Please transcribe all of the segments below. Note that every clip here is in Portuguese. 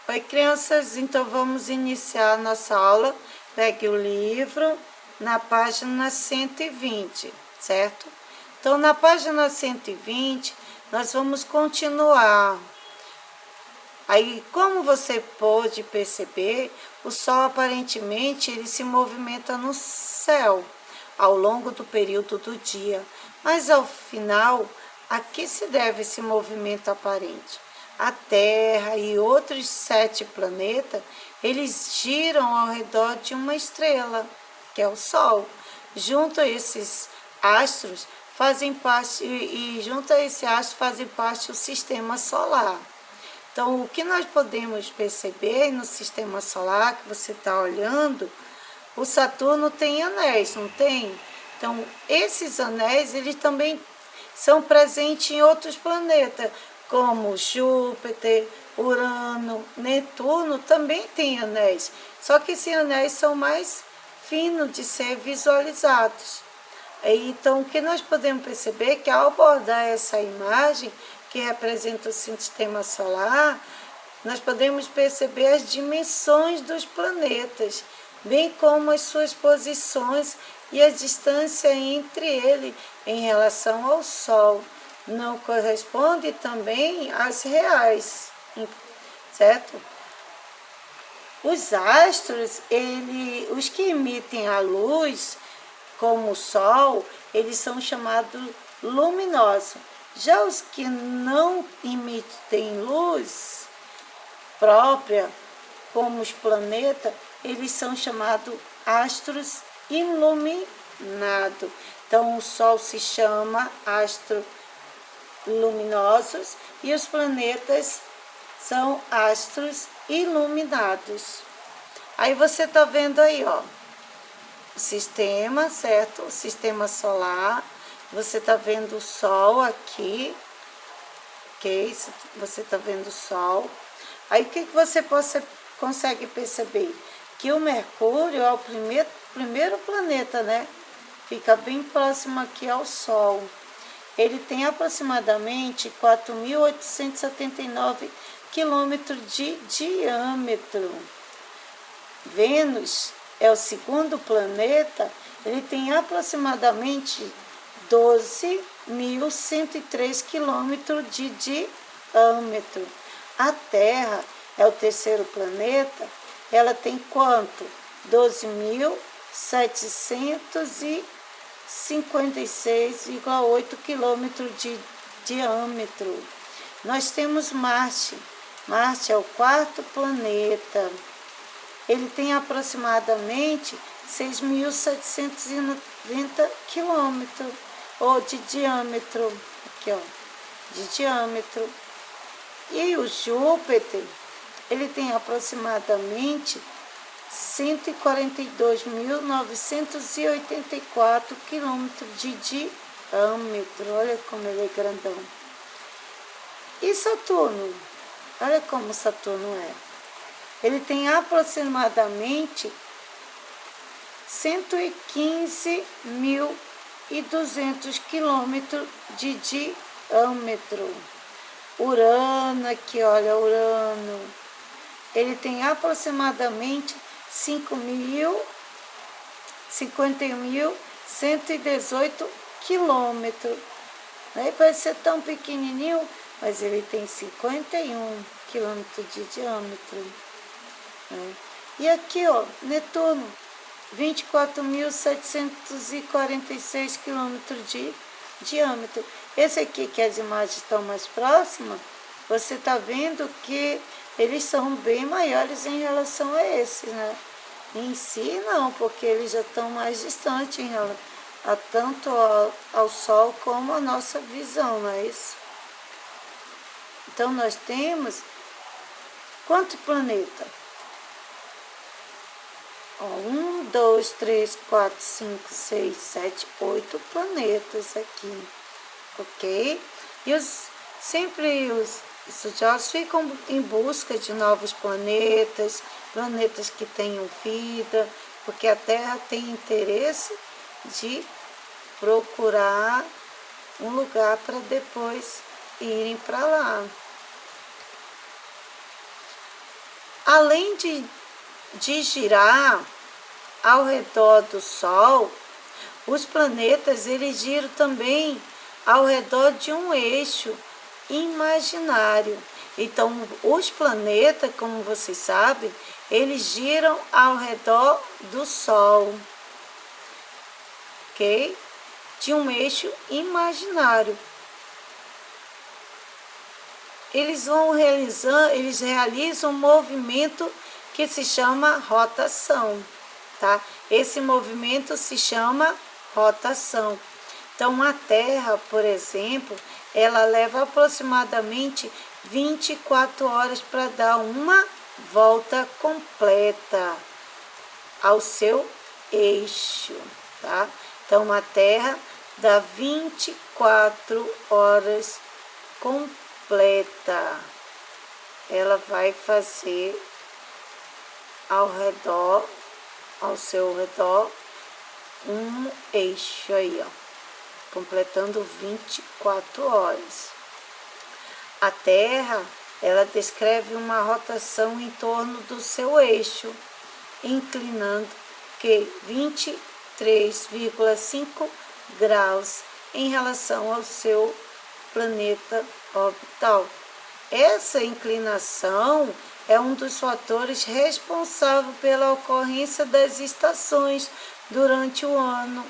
Oi, crianças, então vamos iniciar nossa aula. Pegue o livro na página 120, certo? Então, na página 120, nós vamos continuar. Aí, como você pode perceber, o Sol aparentemente ele se movimenta no céu ao longo do período do dia, mas ao final, a que se deve esse movimento aparente? A Terra e outros 7 planetas, eles giram ao redor de uma estrela, que é o Sol. Junto a esses astros fazem parte e junto a esse astro fazem parte do sistema solar. Então, o que nós podemos perceber no sistema solar que você está olhando, o Saturno tem anéis, não tem? Então, esses anéis, eles também são presentes em outros planetas, como Júpiter, Urano, Netuno, também tem anéis. Só que esses anéis são mais finos de ser visualizados. Então, o que nós podemos perceber é que ao abordar essa imagem, que representa o sistema solar, nós podemos perceber as dimensões dos planetas, bem como as suas posições e a distância entre ele em relação ao Sol. Não corresponde também às reais, certo? Os astros, os que emitem a luz, como o Sol, eles são chamados luminosos. Já os que não emitem luz própria, como os planetas, eles são chamados astros iluminados. Então, o Sol se chama astros luminosos e os planetas são astros iluminados. Aí você está vendo aí, ó, o sistema, certo? O sistema solar. Você está vendo o Sol aqui, ok? Você está vendo o Sol. Aí o que você consegue perceber? Que o Mercúrio é o primeiro planeta, né? Fica bem próximo aqui ao Sol. Ele tem aproximadamente 4.879 quilômetros de diâmetro. Vênus é o segundo planeta, ele tem aproximadamente 12.103 quilômetros de diâmetro. A Terra é o terceiro planeta, ela tem quanto? 12.756,8 quilômetros de diâmetro. Nós temos Marte. Marte é o quarto planeta. Ele tem aproximadamente 6.790 quilômetros de diâmetro, aqui ó, de diâmetro. E o Júpiter, ele tem aproximadamente 142.984 quilômetros de diâmetro. Olha como ele é grandão. E Saturno? Olha como Saturno é. Ele tem aproximadamente 115.200 quilômetros de diâmetro. Urano, aqui olha, Urano, ele tem aproximadamente 51.118 quilômetros. Aí parece ser tão pequenininho, mas ele tem 51 quilômetros de diâmetro. E aqui, ó, Netuno, 24.746 quilômetros de diâmetro. Esse aqui, que as imagens estão mais próximas, você está vendo que eles são bem maiores em relação a esses, né? Em si, não, porque eles já estão mais distantes em relação tanto ao Sol como a nossa visão, não é isso? Então, nós temos quanto planeta? 1, 2, 3, 4, 5, 6, 7, 8 planetas aqui, ok? E sempre os estudiosos ficam em busca de novos planetas, planetas que tenham vida, porque a Terra tem interesse de procurar um lugar para depois irem para lá. além de girar ao redor do Sol, os planetas eles giram também ao redor de um eixo imaginário. Então, os planetas, como vocês sabem, eles giram ao redor do Sol, ok? De um eixo imaginário. Eles realizam um movimento que se chama rotação, tá? Esse movimento se chama rotação. Então, a Terra, por exemplo, ela leva aproximadamente 24 horas para dar uma volta completa ao seu eixo, tá? Então, a Terra dá 24 horas completa. Ela vai fazer ao seu redor, um eixo aí, ó, completando 24 horas. A Terra, ela descreve uma rotação em torno do seu eixo, inclinando que 23,5 graus em relação ao seu planeta orbital. Essa inclinação é um dos fatores responsáveis pela ocorrência das estações durante o ano.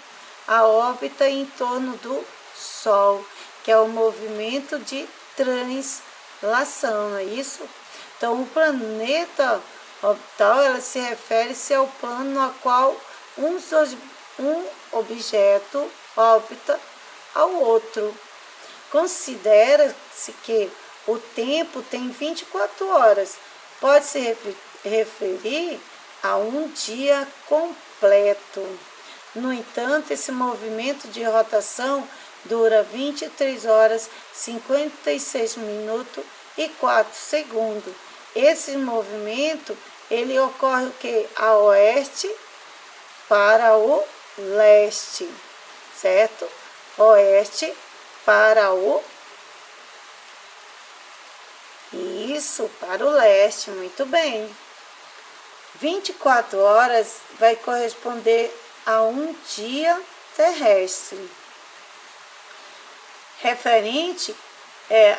A órbita em torno do Sol, que é o movimento de translação, não é isso? Então, o planeta orbital, ela se refere-se ao plano no qual um objeto orbita ao outro. Considera-se que o tempo tem 24 horas. Pode se referir a um dia completo. No entanto, esse movimento de rotação dura 23 horas, 56 minutos e 4 segundos. Esse movimento, ele ocorre o quê? A oeste para o leste, certo? Oeste para o... Isso, para o leste, muito bem. 24 horas vai corresponder a um dia terrestre.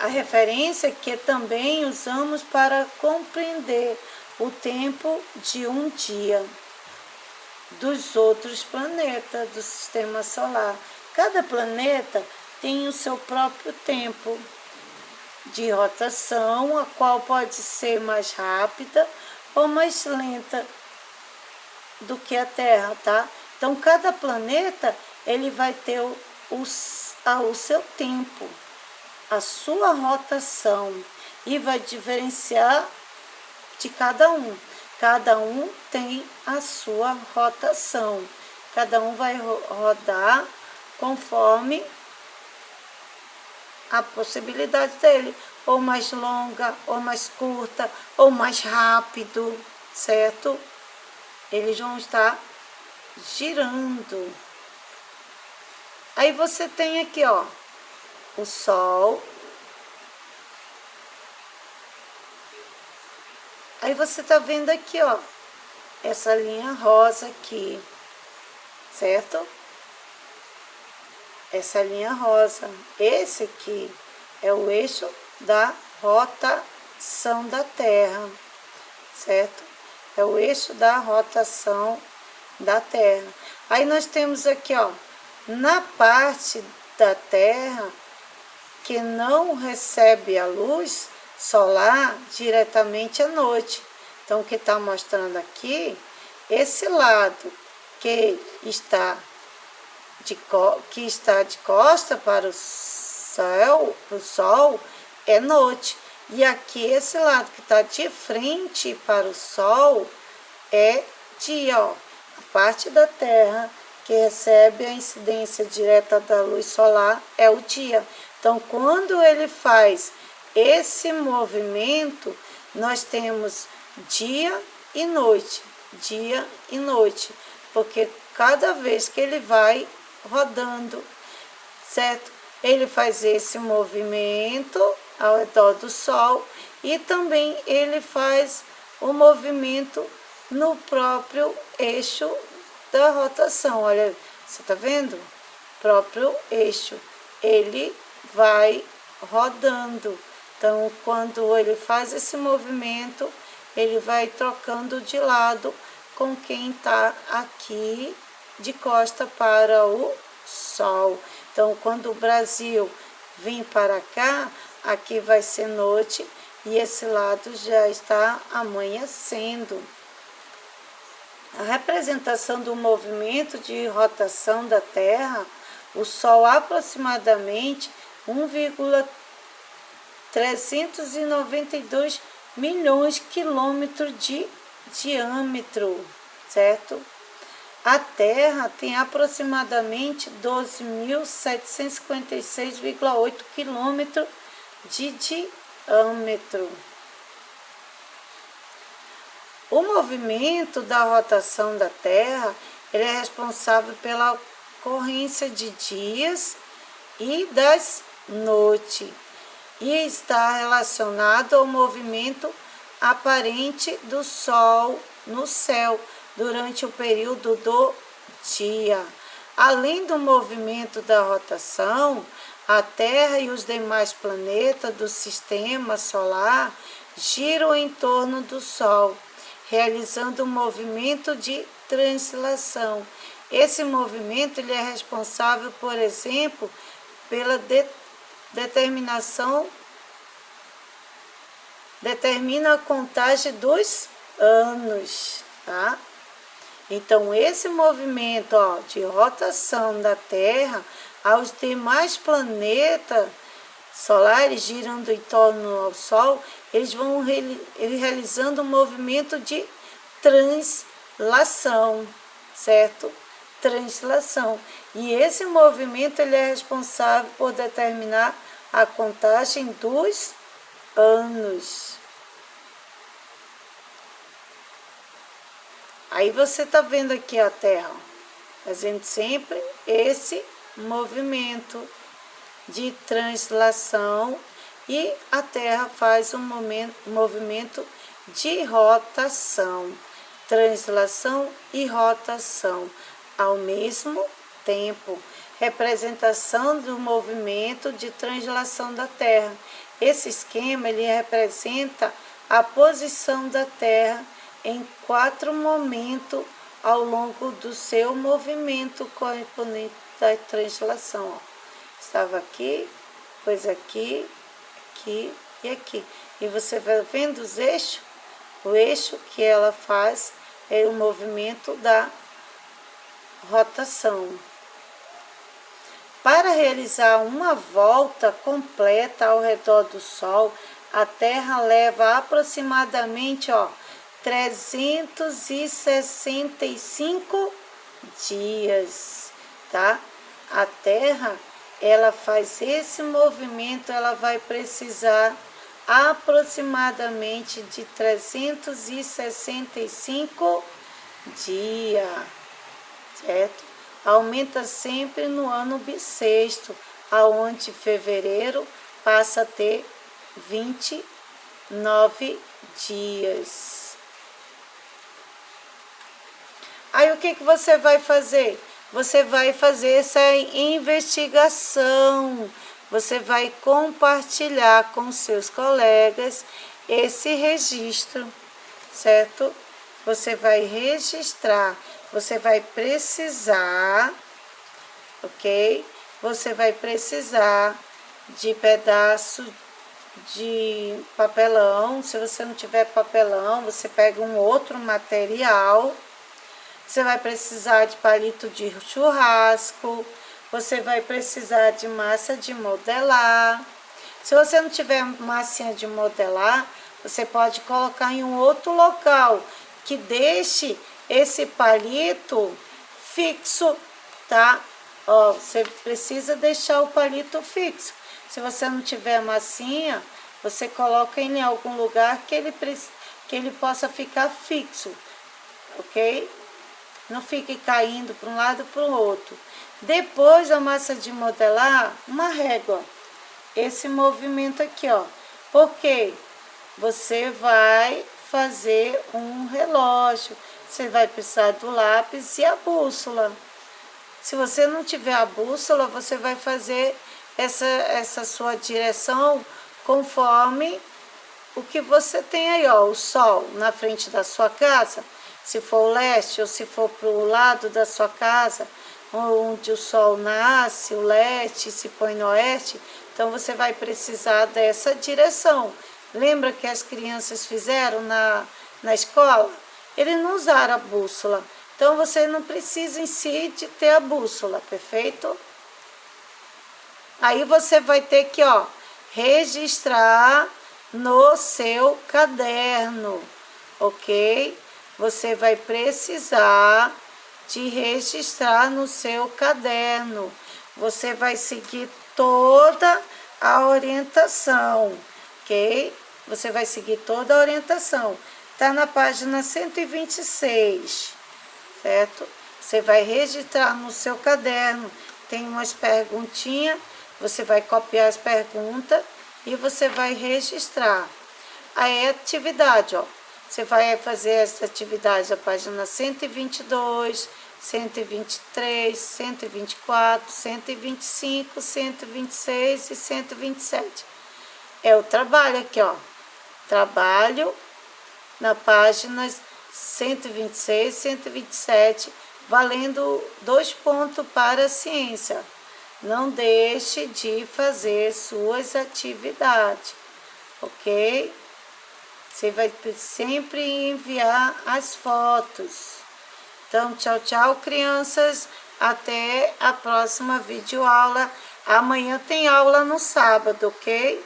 A referência que também usamos para compreender o tempo de um dia dos outros planetas do sistema solar. Cada planeta tem o seu próprio tempo de rotação, a qual pode ser mais rápida ou mais lenta do que a Terra, tá? Então, cada planeta, ele vai ter o seu tempo, a sua rotação, e vai diferenciar de cada um. Cada um tem a sua rotação. Cada um vai rodar conforme a possibilidade dele, ou mais longa, ou mais curta, ou mais rápido, certo? Eles vão estar girando. Aí você tem aqui, ó, o Sol. Aí você tá vendo aqui, ó, essa linha rosa aqui, certo? Essa linha rosa. Esse aqui é o eixo da rotação da Terra, certo? É o eixo da rotação da Terra. Aí nós temos aqui, ó, na parte da Terra que não recebe a luz solar diretamente à noite. Então, o que está mostrando aqui, esse lado que está de costa para o Sol é noite. E aqui, esse lado que está de frente para o Sol é dia, ó. A parte da Terra que recebe a incidência direta da luz solar é o dia. Então, quando ele faz esse movimento, nós temos dia e noite, porque cada vez que ele vai rodando, certo? Ele faz esse movimento ao redor do Sol e também ele faz o movimento no próprio eixo da rotação. Olha, você tá vendo? Próprio eixo. Ele vai rodando. Então, quando ele faz esse movimento, ele vai trocando de lado com quem está aqui de costa para o Sol. Então, quando o Brasil vir para cá, aqui vai ser noite e esse lado já está amanhecendo. A representação do movimento de rotação da Terra, o Sol aproximadamente 1,392 milhões de quilômetros de diâmetro, certo? A Terra tem aproximadamente 12.756,8 quilômetros de diâmetro. O movimento da rotação da Terra, ele é responsável pela ocorrência de dias e das noites e está relacionado ao movimento aparente do Sol no céu durante o período do dia. Além do movimento da rotação, a Terra e os demais planetas do sistema solar giram em torno do Sol, realizando um movimento de translação. Esse movimento ele é responsável, por exemplo, pela determina a contagem dos anos, tá? Então, esse movimento de rotação da Terra aos demais planetas solares girando em torno ao Sol, eles vão realizando um movimento de translação, certo? Translação. E esse movimento ele é responsável por determinar a contagem dos anos. Aí você está vendo aqui a Terra fazendo sempre esse movimento de translação e a Terra faz um movimento de rotação, translação e rotação ao mesmo tempo. Representação do movimento de translação da Terra. Esse esquema ele representa a posição da Terra em 4 momentos ao longo do seu movimento correspondente da translação. Ó. Estava aqui, depois aqui, aqui e aqui. E você vai vendo os eixos? O eixo que ela faz é o movimento da rotação. Para realizar uma volta completa ao redor do Sol, a Terra leva aproximadamente 365 dias, tá? A Terra, ela faz esse movimento, ela vai precisar aproximadamente de 365 dias, certo? Aumenta sempre no ano bissexto, aonde fevereiro passa a ter 29 dias. Aí o que você vai fazer? Você vai fazer essa investigação, você vai compartilhar com seus colegas esse registro, certo? Você vai registrar, você vai precisar, ok? Você vai precisar de pedaço de papelão. Se você não tiver papelão, você pega um outro material. Você vai precisar de palito de churrasco, você vai precisar de massa de modelar. Se você não tiver massinha de modelar, você pode colocar em um outro local que deixe esse palito fixo, tá? Você precisa deixar o palito fixo. Se você não tiver massinha, você coloca em algum lugar que ele possa ficar fixo, ok? Não fique caindo para um lado para o outro. Depois da massa de modelar, uma régua. Esse movimento aqui, porque você vai fazer um relógio. Você vai precisar do lápis e a bússola. Se você não tiver a bússola, você vai fazer essa sua direção conforme o que você tem aí, ó, o sol na frente da sua casa, se for o leste ou se for para o lado da sua casa, onde o sol nasce, o leste se põe no oeste, então você vai precisar dessa direção. Lembra que as crianças fizeram na escola? Eles não usaram a bússola, então você não precisa em si de ter a bússola, perfeito? Aí você vai ter que, ó, registrar no seu caderno, ok? Você vai precisar de registrar no seu caderno. Você vai seguir toda a orientação, ok? Você vai seguir toda a orientação. Tá na página 126, certo? Você vai registrar no seu caderno. Tem umas perguntinhas, você vai copiar as perguntas e você vai registrar. Aí a atividade, ó. Você vai fazer essa atividade na página 122, 123, 124, 125, 126 e 127. É o trabalho aqui, ó. Trabalho na página 126, 127, valendo 2 pontos para a ciência. Não deixe de fazer suas atividades, ok? Você vai sempre enviar as fotos. Então, tchau, tchau, crianças. Até a próxima videoaula. Amanhã tem aula no sábado, ok?